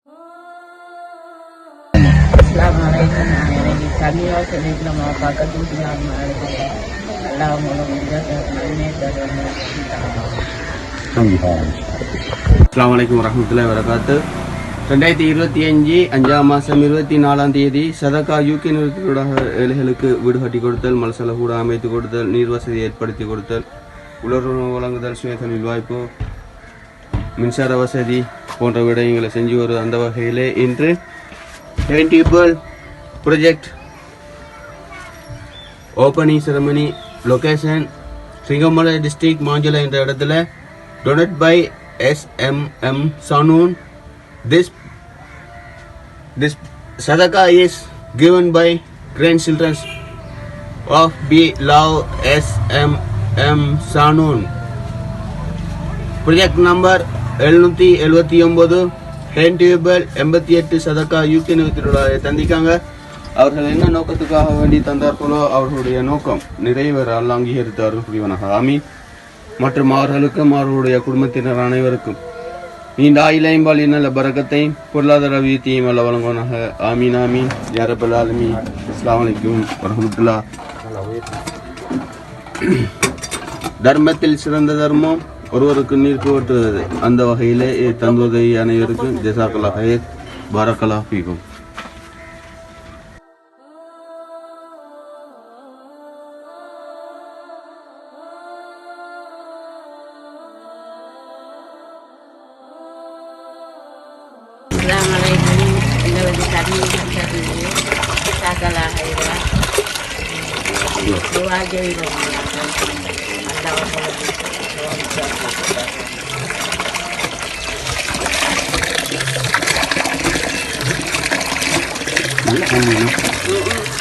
Assalamualaikum. Ini kami sini nama pakai tu dengan mereka. Allah mengucapkan Assalamualaikum warahmatullahi wabarakatuh. 2025 அஞ்சாம் மாதம் 24ஆம் தேதி சதகா UK நிறுவனத்தோட ஏழைகளுக்கு வீடு கட்டி கொடுத்தல், மலசல கூட அமைத்து கொடுத்தல், நீர் வசதி ஏற்படுத்தி கொடுத்தல், உலர்வு வழங்குதல், சுயதொழில் வாய்ப்பு, மின்சார வசதி போன்ற விடயங்களை செஞ்சு வரும். அந்த வகையிலே இன்று table project opening ceremony location Singamalai district மாஞ்சல என்ற இடத்துல donate by SMM Sanoon. This sadaqah is given by grandchildren of Beloved SMM Sanoon. Project number 779 hand table 88 சதக்கா யூகே நிறுவனத்தினுடைய தந்திக்காங்க. அவர்கள் என்ன நோக்கத்துக்காக வேண்டி தந்தார்களோ அவர்களுடைய நோக்கம் நிறைவேற அல்லாஹ் அங்கீகரித்தார்கள் புரிவனாக ஆமீன். மற்றும் அவர்களுக்கும் அவர்களுடைய குடும்பத்தினர் அனைவருக்கும் நீண்ட ஆயிலையும் நல்ல பரக்கத்தையும் பொருளாதார வீழ்த்தியும் அல்ல வழங்குவனாக ஆமீன் ஆமீன் யா ரப்பல் ஆலமீன். அஸ்ஸலாமு அலைக்கும் வரஹ்மத்துல்லாஹ். தர்மத்தில் சிறந்த தர்மம் ஒருவருக்கு நீர் புகட்டுவது. அந்த வகையிலே தந்துவதை அனைவருக்கும் ஜஸாக்கல்லாஹ் ஹைர் பாரக்கல்லாஹ் ஃபீக்கும். Assalamualaikum. Ini kami sini segala hal. Dua aja ini. Allah.